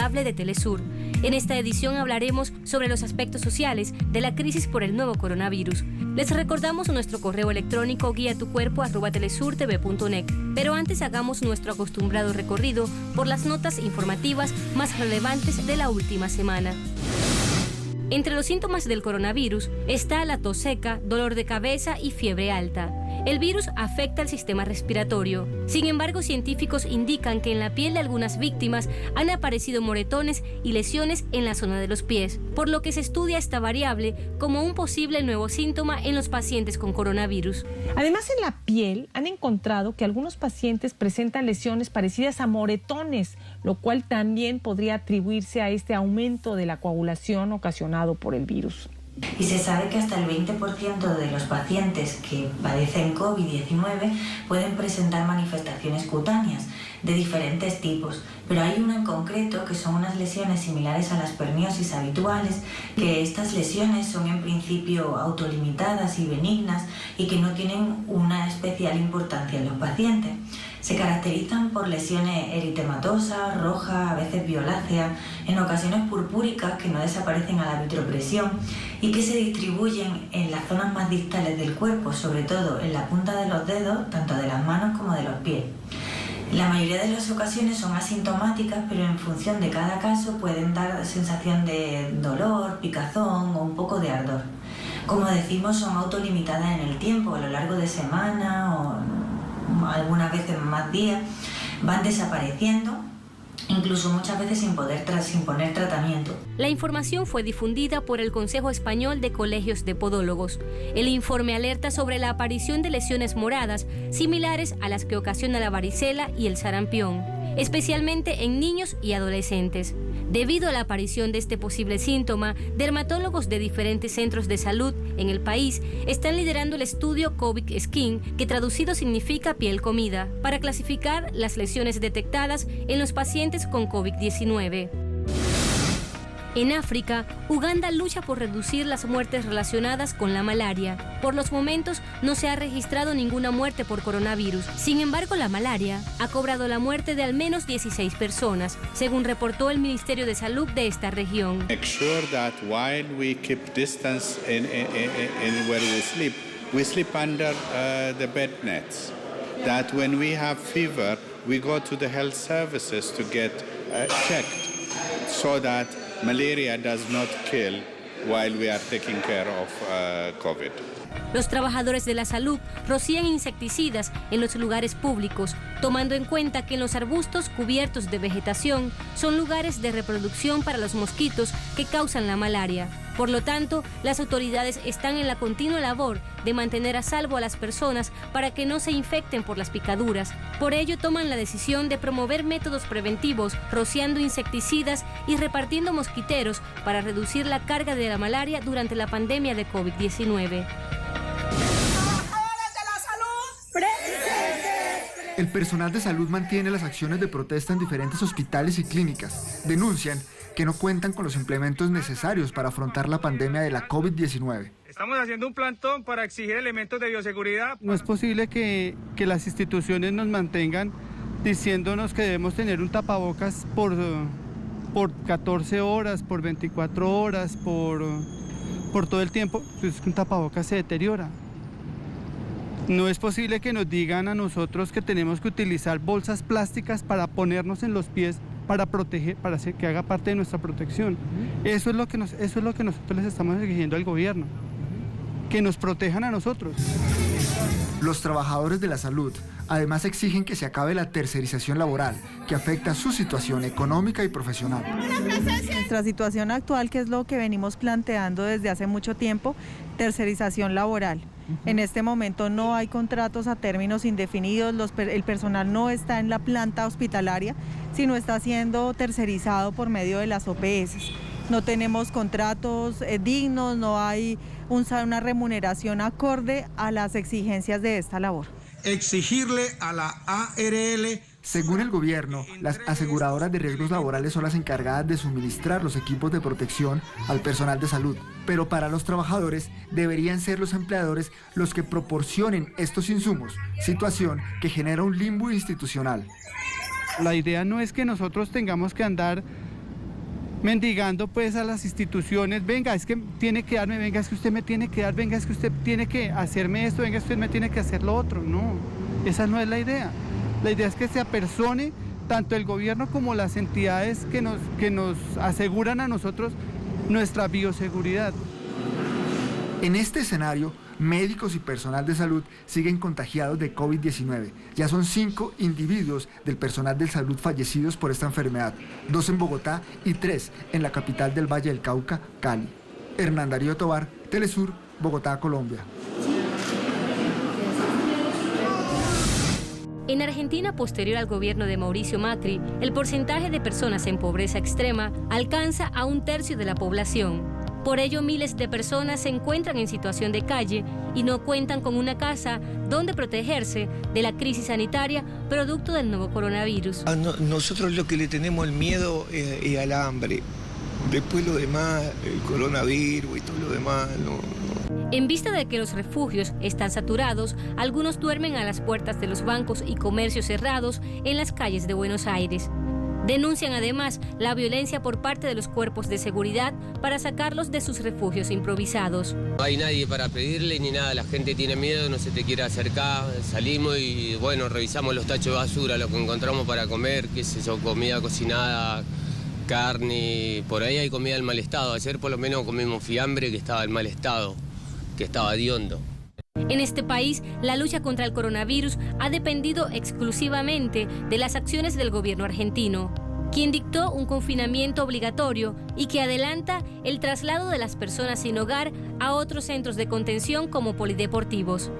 saludable de Telesur. En esta edición hablaremos sobre los aspectos sociales de la crisis por el nuevo coronavirus. Les recordamos nuestro correo electrónico guiatucuerpo@telesurtv.net. Pero antes hagamos nuestro acostumbrado recorrido por las notas informativas más relevantes de la última semana. Entre los síntomas del coronavirus está la tos seca, dolor de cabeza y fiebre alta. El virus afecta al sistema respiratorio. Sin embargo, científicos indican que en la piel de algunas víctimas han aparecido moretones y lesiones en la zona de los pies, por lo que se estudia esta variable como un posible nuevo síntoma en los pacientes con coronavirus. Además, en la piel han encontrado que algunos pacientes presentan lesiones parecidas a moretones, lo cual también podría atribuirse a este aumento de la coagulación ocasionado por el virus. Y se sabe que hasta el 20% de los pacientes que padecen COVID-19 pueden presentar manifestaciones cutáneas de diferentes tipos, pero hay una en concreto que son unas lesiones similares a las permiosis habituales, que estas lesiones son en principio autolimitadas y benignas y que no tienen una especial importancia en los pacientes. Se caracterizan por lesiones eritematosas, rojas, a veces violáceas, en ocasiones purpúricas que no desaparecen a la vitropresión y que se distribuyen en las zonas más distales del cuerpo, sobre todo en la punta de los dedos, tanto de las manos como de los pies. La mayoría de las ocasiones son asintomáticas, pero en función de cada caso pueden dar sensación de dolor, picazón o un poco de ardor. Como decimos, son autolimitadas en el tiempo, a lo largo de semanas o algunas veces más días, van desapareciendo, incluso muchas veces sin poner tratamiento. La información fue difundida por el Consejo Español de Colegios de Podólogos. El informe alerta sobre la aparición de lesiones moradas similares a las que ocasiona la varicela y el sarampión, especialmente en niños y adolescentes. Debido a la aparición de este posible síntoma, dermatólogos de diferentes centros de salud en el país están liderando el estudio COVID Skin, que traducido significa piel comida, para clasificar las lesiones detectadas en los pacientes con COVID-19. En África, Uganda lucha por reducir las muertes relacionadas con la malaria. Por los momentos, no se ha registrado ninguna muerte por coronavirus. Sin embargo, la malaria ha cobrado la muerte de al menos 16 personas, según reportó el Ministerio de Salud de esta región. Make sure that while we keep distance in where we sleep under the bed nets. That when we have fever, we go to the health services to get checked, so that malaria does not kill while we are taking care of COVID. Los trabajadores de la salud rocían insecticidas en los lugares públicos, tomando en cuenta que en los arbustos cubiertos de vegetación son lugares de reproducción para los mosquitos que causan la malaria. Por lo tanto, las autoridades están en la continua labor de mantener a salvo a las personas para que no se infecten por las picaduras. Por ello, toman la decisión de promover métodos preventivos, rociando insecticidas y repartiendo mosquiteros para reducir la carga de la malaria durante la pandemia de COVID-19. El personal de salud mantiene las acciones de protesta en diferentes hospitales y clínicas. Denuncian que no cuentan con los implementos necesarios para afrontar la pandemia de la COVID-19. Estamos haciendo un plantón para exigir elementos de bioseguridad. No es posible que las instituciones nos mantengan diciéndonos que debemos tener un tapabocas por 14 horas, por 24 horas, por todo el tiempo. Pues un tapabocas se deteriora. No es posible que nos digan a nosotros que tenemos que utilizar bolsas plásticas para ponernos en los pies para proteger, para hacer que haga parte de nuestra protección. Eso es lo que nosotros les estamos exigiendo al gobierno, que nos protejan a nosotros. Los trabajadores de la salud además exigen que se acabe la tercerización laboral, que afecta su situación económica y profesional. Nuestra situación actual, que es lo que venimos planteando desde hace mucho tiempo, tercerización laboral. En este momento no hay contratos a términos indefinidos, el personal no está en la planta hospitalaria, sino está siendo tercerizado por medio de las OPS. No tenemos contratos dignos, no hay una remuneración acorde a las exigencias de esta labor. Exigirle a la ARL. Según el gobierno, las aseguradoras de riesgos laborales son las encargadas de suministrar los equipos de protección al personal de salud, pero para los trabajadores deberían ser los empleadores los que proporcionen estos insumos, situación que genera un limbo institucional. La idea no es que nosotros tengamos que andar mendigando pues a las instituciones, venga, es que tiene que darme, venga, es que usted me tiene que dar, venga, es que usted tiene que hacerme esto, venga, usted me tiene que hacer lo otro. No, esa no es la idea. La idea es que se apersone tanto el gobierno como las entidades que nos aseguran a nosotros nuestra bioseguridad. En este escenario, médicos y personal de salud siguen contagiados de COVID-19. Ya son 5 individuos del personal de salud fallecidos por esta enfermedad, 2 en Bogotá y 3 en la capital del Valle del Cauca, Cali. Hernán Darío Tovar, Telesur, Bogotá, Colombia. En Argentina, posterior al gobierno de Mauricio Macri, el porcentaje de personas en pobreza extrema alcanza a 1/3 de la población. Por ello, miles de personas se encuentran en situación de calle y no cuentan con una casa donde protegerse de la crisis sanitaria producto del nuevo coronavirus. Nosotros lo que le tenemos el miedo es al hambre. Después lo demás, el coronavirus y todo lo demás, no. En vista de que los refugios están saturados, algunos duermen a las puertas de los bancos y comercios cerrados en las calles de Buenos Aires. Denuncian además la violencia por parte de los cuerpos de seguridad para sacarlos de sus refugios improvisados. No hay nadie para pedirle ni nada, la gente tiene miedo, no se te quiere acercar, salimos y bueno, revisamos los tachos de basura, lo que encontramos para comer, qué sé yo, comida cocinada, carne, por ahí hay comida en mal estado. Ayer por lo menos comimos fiambre que estaba en mal estado, que estaba hediondo. En este país, la lucha contra el coronavirus ha dependido exclusivamente de las acciones del gobierno argentino, quien dictó un confinamiento obligatorio y que adelanta el traslado de las personas sin hogar a otros centros de contención como polideportivos.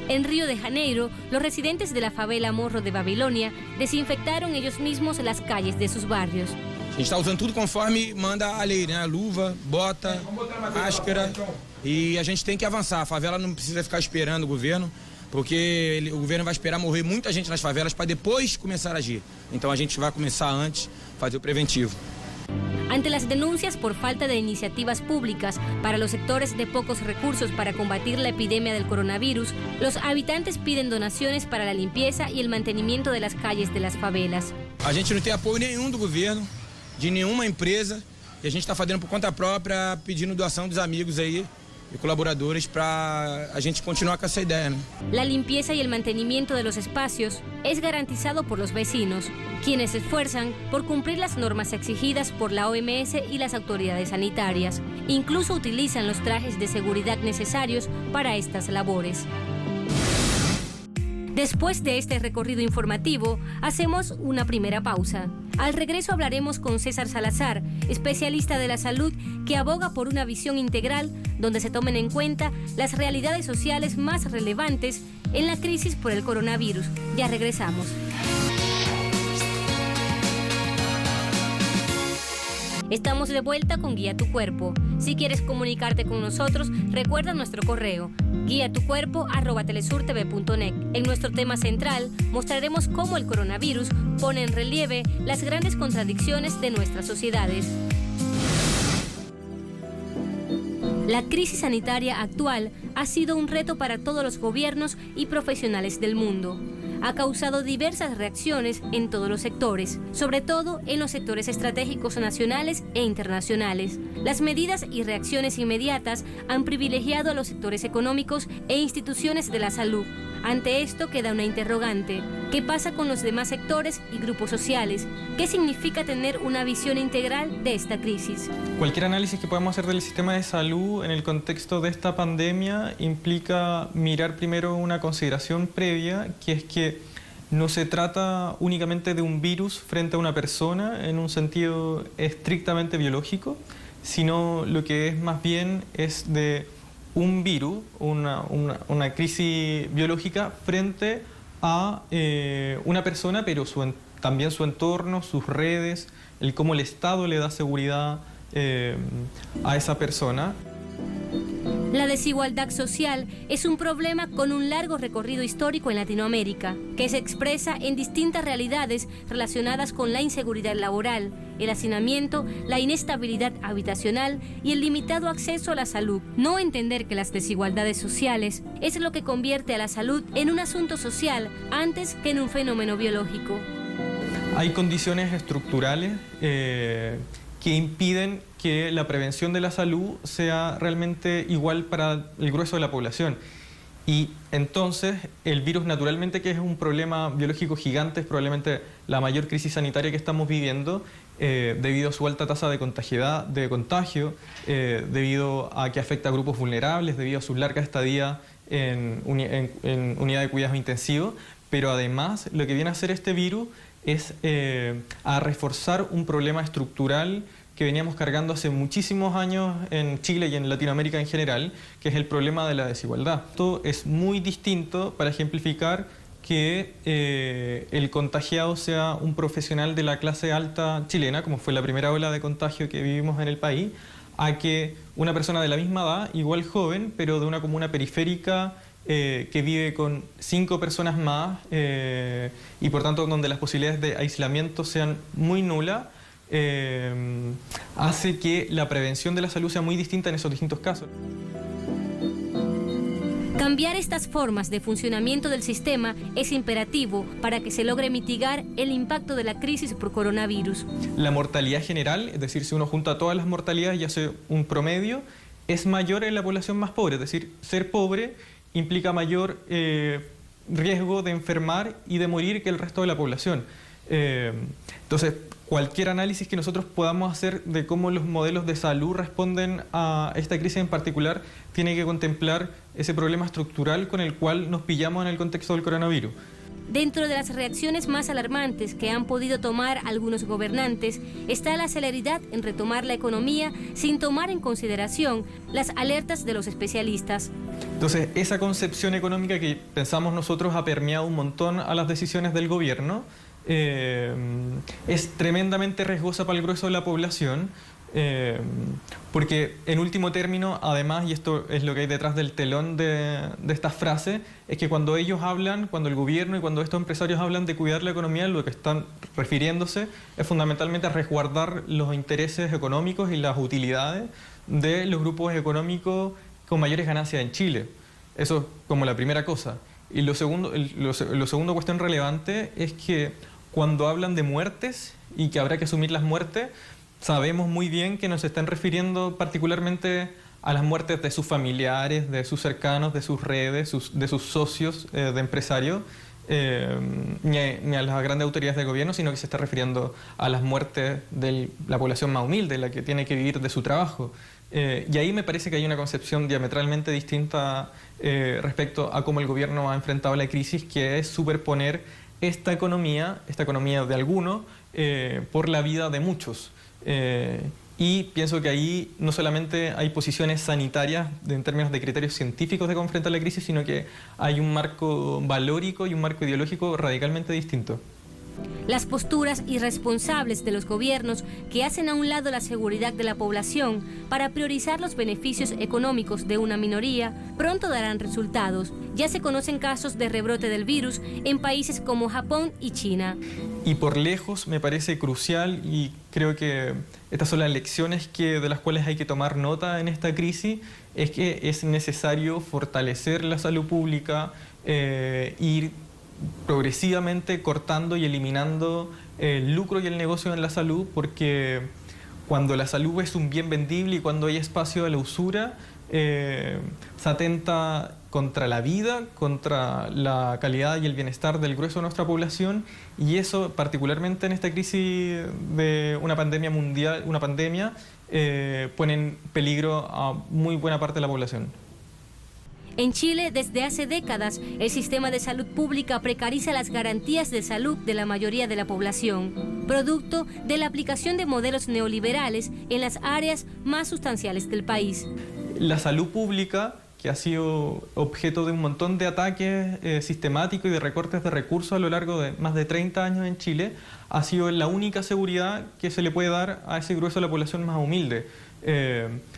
En Río de Janeiro, los residentes de la favela Morro de Babilônia desinfectaron ellos mismos las calles de sus barrios. A gente está usando tudo conforme manda a lei, né? Luva, bota, máscara, e a gente tem que avançar. A favela não precisa ficar esperando o governo, porque o governo vai esperar morrer muita gente nas favelas para depois começar a agir. Então a gente vai começar antes, fazer o preventivo. Ante las denuncias por falta de iniciativas públicas para los sectores de pocos recursos para combatir la epidemia del coronavirus, los habitantes piden donaciones para la limpieza y el mantenimiento de las calles de las favelas. A gente não tem apoio nenhum do governo, de nenhuma empresa, e a gente está fazendo por conta própria, pedindo doação dos amigos aí y colaboradores para a gente continuar con esa idea, ¿no? La limpieza y el mantenimiento de los espacios es garantizado por los vecinos, quienes se esfuerzan por cumplir las normas exigidas por la OMS y las autoridades sanitarias. Incluso utilizan los trajes de seguridad necesarios para estas labores. Después de este recorrido informativo, hacemos una primera pausa. Al regreso hablaremos con César Salazar, especialista de la salud que aboga por una visión integral donde se tomen en cuenta las realidades sociales más relevantes en la crisis por el coronavirus. Ya regresamos. Estamos de vuelta con Guía Tu Cuerpo. Si quieres comunicarte con nosotros, recuerda nuestro correo guiatucuerpo@telesurtv.net. En nuestro tema central mostraremos cómo el coronavirus pone en relieve las grandes contradicciones de nuestras sociedades. La crisis sanitaria actual ha sido un reto para todos los gobiernos y profesionales del mundo. Ha causado diversas reacciones en todos los sectores, sobre todo en los sectores estratégicos nacionales e internacionales. Las medidas y reacciones inmediatas han privilegiado a los sectores económicos e instituciones de la salud. Ante esto queda una interrogante. ¿Qué pasa con los demás sectores y grupos sociales? ¿Qué significa tener una visión integral de esta crisis? Cualquier análisis que podamos hacer del sistema de salud en el contexto de esta pandemia implica mirar primero una consideración previa, que es que no se trata únicamente de un virus frente a una persona en un sentido estrictamente biológico, sino lo que es más bien es de un virus, una crisis biológica frente a una persona, pero también su entorno, sus redes, el cómo el Estado le da seguridad a esa persona. La desigualdad social es un problema con un largo recorrido histórico en Latinoamérica, que se expresa en distintas realidades relacionadas con la inseguridad laboral, el hacinamiento, la inestabilidad habitacional y el limitado acceso a la salud. No entender que las desigualdades sociales es lo que convierte a la salud en un asunto social antes que en un fenómeno biológico. Hay condiciones estructurales que impiden que la prevención de la salud sea realmente igual para el grueso de la población. Y entonces el virus, naturalmente, que es un problema biológico gigante, es probablemente la mayor crisis sanitaria que estamos viviendo, debido a su alta tasa de contagio, debido a que afecta a grupos vulnerables, debido a su larga estadía en unidad de cuidados intensivos. Pero además lo que viene a hacer este virus es a reforzar un problema estructural que veníamos cargando hace muchísimos años en Chile y en Latinoamérica en general, que es el problema de la desigualdad. Esto es muy distinto, para ejemplificar, que el contagiado sea un profesional de la clase alta chilena, como fue la primera ola de contagio que vivimos en el país, a que una persona de la misma edad, igual joven, pero de una comuna periférica, que vive con 5 personas más y por tanto donde las posibilidades de aislamiento sean muy nulas, hace que la prevención de la salud sea muy distinta en esos distintos casos. Cambiar estas formas de funcionamiento del sistema es imperativo para que se logre mitigar el impacto de la crisis por coronavirus. La mortalidad general, es decir, si uno junta todas las mortalidades y hace un promedio, es mayor en la población más pobre. Es decir, ser pobre implica mayor riesgo de enfermar y de morir que el resto de la población. Entonces, cualquier análisis que nosotros podamos hacer de cómo los modelos de salud responden a esta crisis en particular tiene que contemplar ese problema estructural con el cual nos pillamos en el contexto del coronavirus. Dentro de las reacciones más alarmantes que han podido tomar algunos gobernantes está la celeridad en retomar la economía sin tomar en consideración las alertas de los especialistas. Entonces, esa concepción económica que pensamos nosotros ha permeado un montón a las decisiones del gobierno. Es tremendamente riesgosa para el grueso de la población, porque en último término, además, y esto es lo que hay detrás del telón de estas frases, es que cuando ellos hablan, cuando el gobierno y cuando estos empresarios hablan de cuidar la economía, lo que están refiriéndose es fundamentalmente a resguardar los intereses económicos y las utilidades de los grupos económicos con mayores ganancias en Chile. Eso es como la primera cosa. Y lo segundo cuestión relevante es que cuando hablan de muertes y que habrá que asumir las muertes, sabemos muy bien que nos están refiriendo particularmente a las muertes de sus familiares, de sus cercanos, de sus redes, de sus socios de empresarios, ni a las grandes autoridades del gobierno, sino que se está refiriendo a las muertes de la población más humilde, la que tiene que vivir de su trabajo. Y ahí me parece que hay una concepción diametralmente distinta respecto a cómo el gobierno ha enfrentado la crisis, que es superponer esta economía de algunos, por la vida de muchos. Y pienso que ahí no solamente hay posiciones sanitarias en términos de criterios científicos de cómo enfrentar la crisis, sino que hay un marco valórico y un marco ideológico radicalmente distinto. Las posturas irresponsables de los gobiernos que hacen a un lado la seguridad de la población para priorizar los beneficios económicos de una minoría pronto darán resultados. Ya se conocen casos de rebrote del virus en países como Japón y China. Y por lejos me parece crucial, y creo que estas son las lecciones de las cuales hay que tomar nota en esta crisis, es que es necesario fortalecer la salud pública, ir progresivamente cortando y eliminando el lucro y el negocio en la salud, porque cuando la salud es un bien vendible y cuando hay espacio de la usura, se atenta contra la vida, contra la calidad y el bienestar del grueso de nuestra población, y eso particularmente en esta crisis de una pandemia mundial, pone en peligro a muy buena parte de la población. En Chile, desde hace décadas, el sistema de salud pública precariza las garantías de salud de la mayoría de la población, producto de la aplicación de modelos neoliberales en las áreas más sustanciales del país. La salud pública, que ha sido objeto de un montón de ataques sistemáticos y de recortes de recursos a lo largo de más de 30 años en Chile, ha sido la única seguridad que se le puede dar a ese grueso de la población más humilde.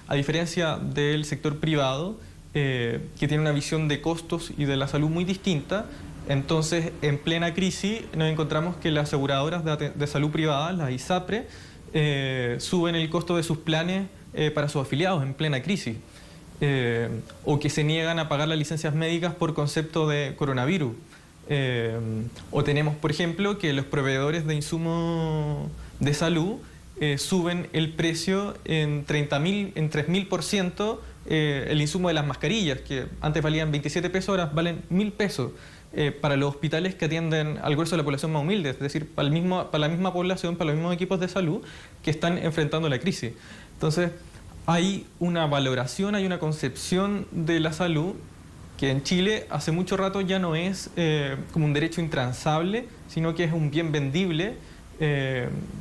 A diferencia del sector privado, que tiene una visión de costos y de la salud muy distinta, entonces en plena crisis nos encontramos que las aseguradoras de salud privada, las ISAPRE, suben el costo de sus planes para sus afiliados en plena crisis, o que se niegan a pagar las licencias médicas por concepto de coronavirus. O tenemos, por ejemplo, que los proveedores de insumos de salud suben el precio en 3.000% el insumo de las mascarillas, que antes valían 27 pesos, ahora valen 1.000 pesos. Para los hospitales que atienden al grueso de la población más humilde, es decir, para la misma población, para los mismos equipos de salud que están enfrentando la crisis. Entonces, hay una valoración, hay una concepción de la salud que en Chile hace mucho rato ya no es como un derecho intransable, sino que es un bien vendible,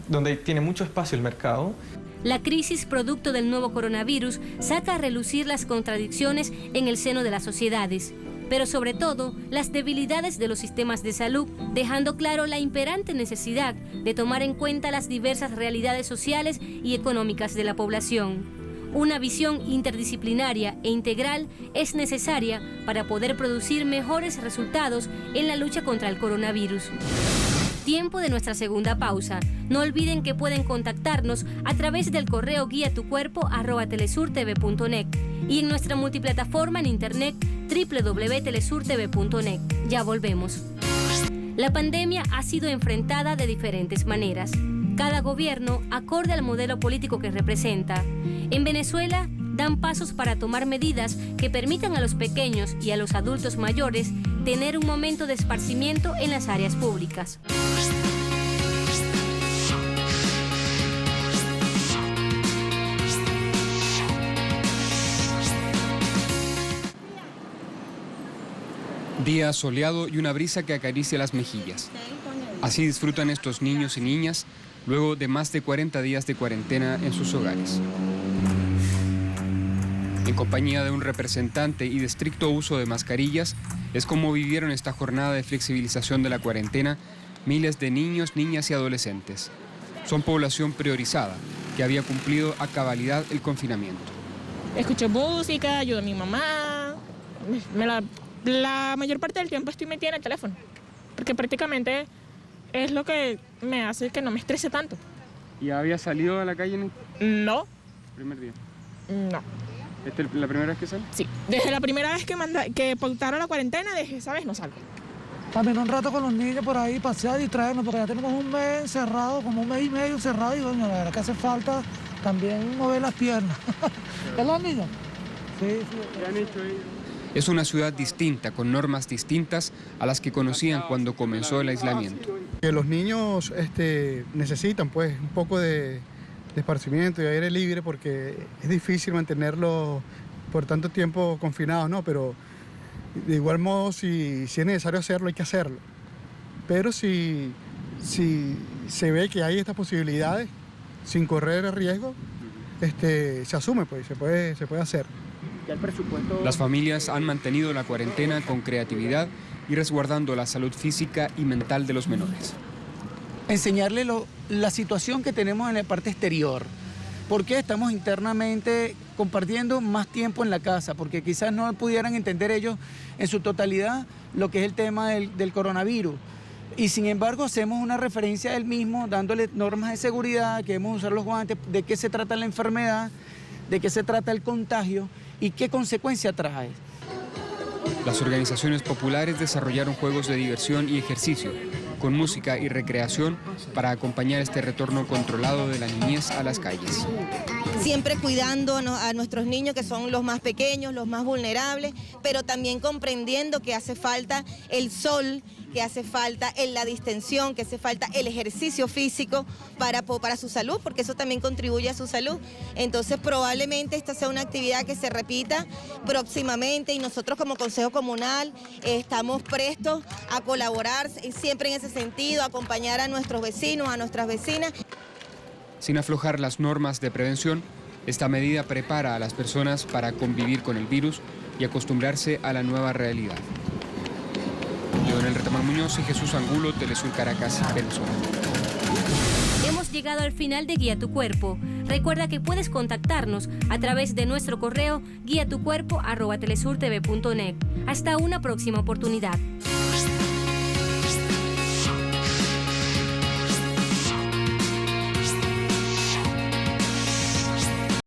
donde tiene mucho espacio el mercado. La crisis producto del nuevo coronavirus saca a relucir las contradicciones en el seno de las sociedades, pero sobre todo las debilidades de los sistemas de salud, dejando claro la imperante necesidad de tomar en cuenta las diversas realidades sociales y económicas de la población. Una visión interdisciplinaria e integral es necesaria para poder producir mejores resultados en la lucha contra el coronavirus. Tiempo de nuestra segunda pausa. No olviden que pueden contactarnos a través del correo guiatucuerpo@telesurtv.net y en nuestra multiplataforma en internet www.telesurtv.net. Ya volvemos. La pandemia ha sido enfrentada de diferentes maneras. Cada gobierno acorde al modelo político que representa. En Venezuela dan pasos para tomar medidas que permitan a los pequeños y a los adultos mayores tener un momento de esparcimiento en las áreas públicas. Día soleado y una brisa que acaricia las mejillas. Así disfrutan estos niños y niñas luego de más de 40 días de cuarentena en sus hogares. En compañía de un representante y de estricto uso de mascarillas, es como vivieron esta jornada de flexibilización de la cuarentena miles de niños, niñas y adolescentes. Son población priorizada, que había cumplido a cabalidad el confinamiento. Escucho música, ayudo a mi mamá, la mayor parte del tiempo estoy metida en el teléfono, porque prácticamente es lo que me hace que no me estrese tanto. ¿Y había salido a la calle? No. ¿Primer día? No. ¿Esta es la primera vez que sale? Sí, desde la primera vez que pautaron la cuarentena, dije, ¿sabes? No salgo. También un rato con los niños por ahí, pasear, distraernos, porque ya tenemos un mes encerrado, como un mes y medio encerrado, y bueno, la verdad que hace falta también mover las piernas. ¿Es los niños? Sí, sí. ¿Qué han hecho ellos? Es una ciudad distinta, con normas distintas a las que conocían cuando comenzó el aislamiento. Los niños necesitan pues un poco de esparcimiento y aire libre, porque es difícil mantenerlos por tanto tiempo confinados, ¿no? Pero de igual modo, si es necesario hacerlo, hay que hacerlo. Pero si se ve que hay estas posibilidades, sin correr riesgo, se asume, pues, se puede hacer. Las familias han mantenido la cuarentena con creatividad y resguardando la salud física y mental de los menores. Enseñarle la situación que tenemos en la parte exterior. Porque estamos internamente compartiendo más tiempo en la casa, porque quizás no pudieran entender ellos en su totalidad lo que es el tema del coronavirus. Y sin embargo hacemos una referencia del mismo, dándole normas de seguridad, que debemos usar los guantes, de qué se trata la enfermedad, de qué se trata el contagio y qué consecuencia trae. Las organizaciones populares desarrollaron juegos de diversión y ejercicio, con música y recreación para acompañar este retorno controlado de la niñez a las calles. Siempre cuidando a nuestros niños, que son los más pequeños, los más vulnerables, pero también comprendiendo que hace falta el sol, que hace falta la distensión, que hace falta el ejercicio físico para su salud, porque eso también contribuye a su salud. Entonces probablemente esta sea una actividad que se repita próximamente y nosotros como Consejo Comunal estamos prestos a colaborar siempre en ese sentido, a acompañar a nuestros vecinos, a nuestras vecinas. Sin aflojar las normas de prevención, esta medida prepara a las personas para convivir con el virus y acostumbrarse a la nueva realidad. Leonel Retamán Muñoz y Jesús Angulo, Telesur Caracas, Venezuela. Hemos llegado al final de Guía tu Cuerpo. Recuerda que puedes contactarnos a través de nuestro correo guiatucuerpo@telesurtv.net. Hasta una próxima oportunidad.